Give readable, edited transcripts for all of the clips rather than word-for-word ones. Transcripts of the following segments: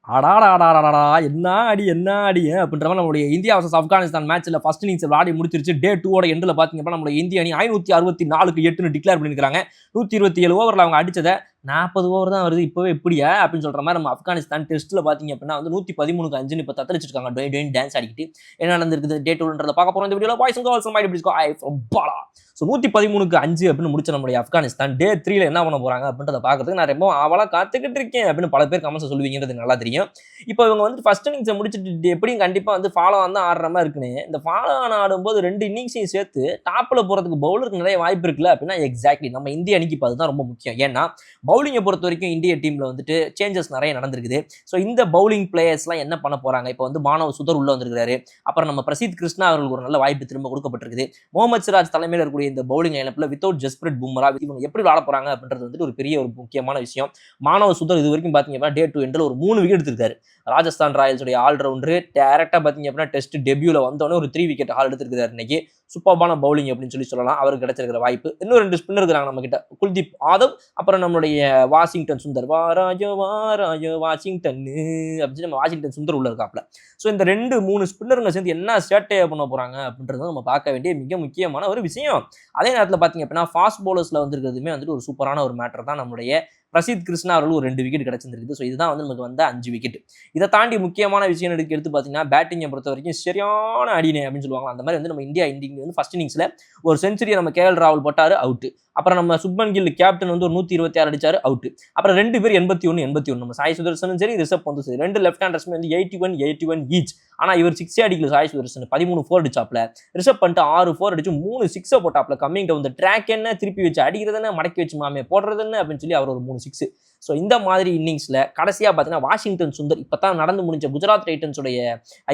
அடாடாடாடாடா என்ன அடி என்ன அடி அப்படின்ற மாதிரி நம்மளுடைய இந்தியா வர்சஸ் ஆப்கானிஸ்தான் மேட்ச்ல ஃபர்ஸ்ட் இன்னிங்ஸ் விளையாடி முடிச்சிருச்சு. டே 2 எண்டில் பார்த்தீங்கன்னா நம்மளுடைய இந்திய அணி 564க்கு 8 டிக்ளேர் பண்ணியிருக்காங்க. 127 ஓவரில் அவங்க அடிச்சதை 40 ஓவர் தான் வருது இப்போவே எப்படியா அப்படின்னு சொல்ற மாதிரி நம்ம ஆப்கானிஸ்தான் டெஸ்ட்டில் பார்த்தீங்க அப்படின்னா வந்து 113க்கு 5 இப்போ தத்தளிச்சிருக்காங்க. டொயின் டான்ஸ் ஆடிக்கிட்டு என்ன நடந்திருக்குது டே 2ன்றதை பார்க்க போகிறோம் இந்த வீடியோவில். பாய்ஸ் அண்ட் கேர்ள்ஸ் மைட் பிடிச்சிக்கோ ஐ ஃப்ரம் பாலா. ஸோ 113க்கு 5 அப்படின்னு முடிச்ச நம்மளுடைய ஆப்கானிஸ்தான் டே 3ல என்ன பண்ண போறாங்க அப்படின்றத பார்க்கறதுக்கு நான் ரொம்ப அவளா காத்துக்கிட்டு இருக்கேன் அப்படின்னு பல பேர் கமெண்ட்ஸ் சொல்லுவீங்கிறது நல்லா தெரியும். இப்போ இவங்க வந்து ஃபர்ஸ்ட் இன்னிங்ஸை முடிச்சுட்டு எப்படியும் கண்டிப்பாக வந்து ஃபாலோ வந்து ஆடுற மாதிரி இருக்குன்னு இந்த ஃபாலோ ஆன ஆடும்போது 2 இன்னிங்ஸையும் சேர்த்து டாப்பில் போகிறதுக்கு பவுலருக்கு நிறைய வாய்ப்பு இருக்குல்ல அப்படின்னா எக்ஸாக்ட்லி நம்ம இந்திய அணிக்கு இப்போ அதுதான் ரொம்ப முக்கியம். ஏன்னா பவுலிங்கை பொறுத்த வரைக்கும் இந்திய டீமில் வந்துட்டு சேஞ்சஸ் நிறைய நடந்திருக்குது. ஸோ இந்த பவுலிங் பிளேயர்ஸ்லாம் என்ன பண்ண போகிறாங்க, இப்போ வந்து மானவ் சுதர் உள்ள வந்திருக்காரு. அப்புறம் நம்ம பிரசித் கிருஷ்ணா அவர்களுக்கு ஒரு நல்ல வாய்ப்பு திரும்ப கொடுக்கப்பட்டிருக்குது. முகமது சிராஜ் தலைமையில் இருக்கக்கூடிய இந்த பவுலிங் லைனப்பில் வித்தவுட் ஜஸ்பிரிட் பும்ரா இவங்க எப்படி விளாட போகிறாங்க அப்படின்றது வந்துட்டு ஒரு பெரிய ஒரு முக்கியமான விஷயம். மானவ் சுதர் இது வரைக்கும் பார்த்தீங்க அப்படின்னா டே 2 எண்டில் ஒரு 3 விக்கெட் எடுத்திருக்காரு. ராஜஸ்தான் ராயல்ஸுடைய ஆல்ரவுண்டரு டேரக்டாக பார்த்தீங்க அப்படின்னா டெஸ்ட் டெபியூவில் வந்தோடனே ஒரு 3 விக்கெட் ஹால் எடுத்திருக்காரு. இன்னைக்கு சூப்பர்பான பவுலிங் அப்படின்னு சொல்லலாம். அவருக்கு கிடைச்சிருக்கிற வாய்ப்பு. இன்னும் 2 ஸ்பின்னர் இருக்கிறாங்க நம்ம கிட்ட, குல்தீப் யாதவ் அப்புறம் நம்மளுடைய வாஷிங்டன் சுந்தர். வாராஜோ வாஷிங்டன் அப்படின்னு நம்ம வாஷிங்டன் சுந்தர் உள்ள இருக்காப்ல. ஸோ இந்த 2-3 ஸ்பின்னருங்க சேர்ந்து என்ன சேட்டையை பண்ண போறாங்க அப்படின்றத நம்ம பார்க்க வேண்டிய மிக முக்கியமான ஒரு விஷயம். அதே நேரத்தில் பார்த்தீங்க அப்படின்னா ஃபாஸ்ட் பவுலர்ஸ்ல வந்திருக்கிறதுமே வந்துட்டு ஒரு சூப்பரான ஒரு மேட்டர் தான். நம்மளுடைய பிரசித் கிருஷ்ணா அவர்கள் ஒரு 2 விக்கெட் கிடைச்சிருக்குது. ஸோ இதுதான் வந்து நமக்கு வந்த 5 விக்கெட். இதை தாண்டி முக்கியமான விஷயம் எடுத்து பார்த்தீங்கன்னா பேட்டிங்கை பொறுத்த வரைக்கும் சரியான அடினே அப்படின்னு சொல்லுவாங்க. அந்த மாதிரி வந்து நம்ம இந்தியா வந்து ஃபர்ஸ்ட் இன்னிங்ஸ்ல ஒரு செஞ்சுரியை நம்ம கேஎல் ராகுல் போட்டாரு அவுட். அப்புறம் நம்ம சுப்மன் கில் கேப்டன் வந்து ஒரு 126 அடிச்சாரு அவுட். அப்புறம் 2 பேர் 81 நம்ம சாய் சுதர்சனும் சரி ரிஷப் பந்தும் சரி 2 லெஃப்ட் ஹேண்டர்ஸுமே வந்து 81 ஈச். ஆனால் இவர் 6 அடிக்கல. சாய் சுதர்சன் 13 4 அடிச்சாப்ல. ரிஷப் பண்ணிட்டு 6 4 அடிச்சு 3 6 போட்டாப்ல. கம்மிங் டவுன் ட்ராக் என்ன திருப்பி வச்சு அடிக்கிறதுன்னு மடக்கி வச்சு மாமே போடுறதுன்னு அப்படின்னு சொல்லி அவர் ஒரு 3 6. ஸோ இந்த மாதிரி இன்னிங்ஸில் கடைசியாக பார்த்தீங்கன்னா வாஷிங்டன் சுந்தர் இப்போ தான் நடந்து முடிஞ்ச குஜராத் டைட்டன்ஸுடைய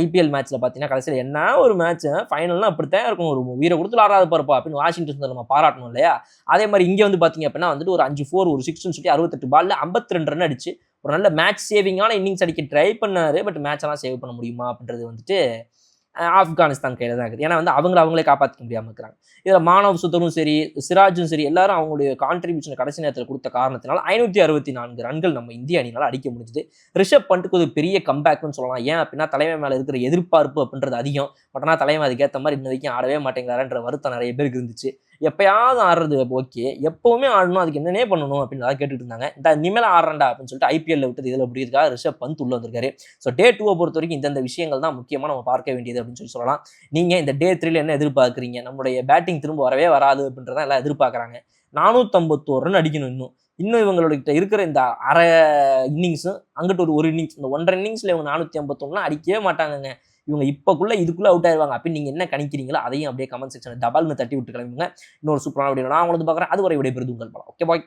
ஐபிஎல் மேட்ச்சில் பார்த்தீங்கன்னா கடைசியில் என்ன ஒரு மேட்ச் ஃபைனல்னா அப்படித்தான் இருக்கும். ஒரு வீரை கொடுத்து ஆறாது பாருப்பா அப்படின்னு வாஷிங்டன் சுந்தர் நம்ம பாராட்டணும் இல்லையா. அதே மாதிரி இங்கே வந்து பார்த்தீங்க அப்படின்னா வந்துட்டு ஒரு 5 4 ஒரு 6ன்னு சொல்லி 68 பால்ல 52 ரன் அடிச்சு ஒரு நல்ல மேட்ச் சேவிங்கான இன்னிங்ஸ் அடிக்க ட்ரை பண்ணாரு. பட் மேட்ச் எல்லாம் சேவ் பண்ண முடியுமா அப்படின்றது வந்துட்டு ஆப்கானிஸ்தான் கையில் தான் இருக்குது. ஏன்னா வந்து அவங்களே காப்பாற்றிக்க முடியாமல் இருக்கிறாங்க. இதில் மானவ் சுதரும் சரி சிராஜும் சரி எல்லாரும் அவங்களுடைய கான்ட்ரிபியூஷனை கடைசி நேரத்தில் கொடுத்த காரணத்தினால 564 ரன்கள் நம்ம இந்திய அணியால் அடிக்க முடிஞ்சது. ரிஷப் பண்ட்டுக்கு ஒரு பெரிய கம்பேக்னு சொல்லலாம். ஏன் அப்படின்னா தலைமை மேலே இருக்கிற எதிர்பார்ப்பு அப்படின்றது அதிகம். பட் ஆனால் தலைமை அதுக்கேற்ற மாதிரி இன்ன வரைக்கும் ஆடவே மாட்டேங்கிறாருன்ற வருத்தம் நிறைய பேருக்கு இருந்துச்சு. எப்பயாவது ஆடுறது ஓகே, எப்பவுமே ஆடணும், அதுக்கு என்னென்ன பண்ணணும் அப்படின்னு தான் கேட்டுட்டு இருந்தாங்க. இந்த இனிமேல் ஆடுறா அப்படின்னு சொல்லிட்டு ஐபிஎல்ல விட்டது இதில் அப்படிங்கிறதுக்காக ரிஷப் பந்த் உள்ள வந்திருக்காரு. ஸோ டே 2 பொறுத்த வரைக்கும் இந்த விஷயங்கள் தான் முக்கியமாக நம்ம பார்க்க வேண்டியது அப்படின்னு சொல்லலாம். நீங்கள் இந்த டே 3ல என்ன எதிர்பார்க்குறீங்க? நம்மளுடைய பேட்டிங் திரும்ப வரவே வராது அப்படின்றத எல்லாம் எதிர்பார்க்குறாங்க. 451 ரன் அடிக்கணும். இன்னும் இவங்கள்கிட்ட இருக்கிற இந்த அரை இன்னிங்ஸும் அங்கிட்டு ஒரு இன்னிங்ஸ் இந்த 1.5 இன்னிங்ஸில் இவங்க 451 அடிக்கவே மாட்டாங்க. இவங்க இதுக்குள்ள அவுட் ஆயிடுவாங்க அப்படின்னு நீங்க என்ன கணிக்கிறீங்களோ அதையும் அப்படியே கமெண்ட் செக்ஷன் டபல்னு தட்டி விட்டு கிளம்புங்க. இன்னொரு சூப்பரான வீடியோ நான் உங்களுக்கு பார்க்குறேன். அதுவரை விடைபெறுது உங்கள் பலம். Okay bye.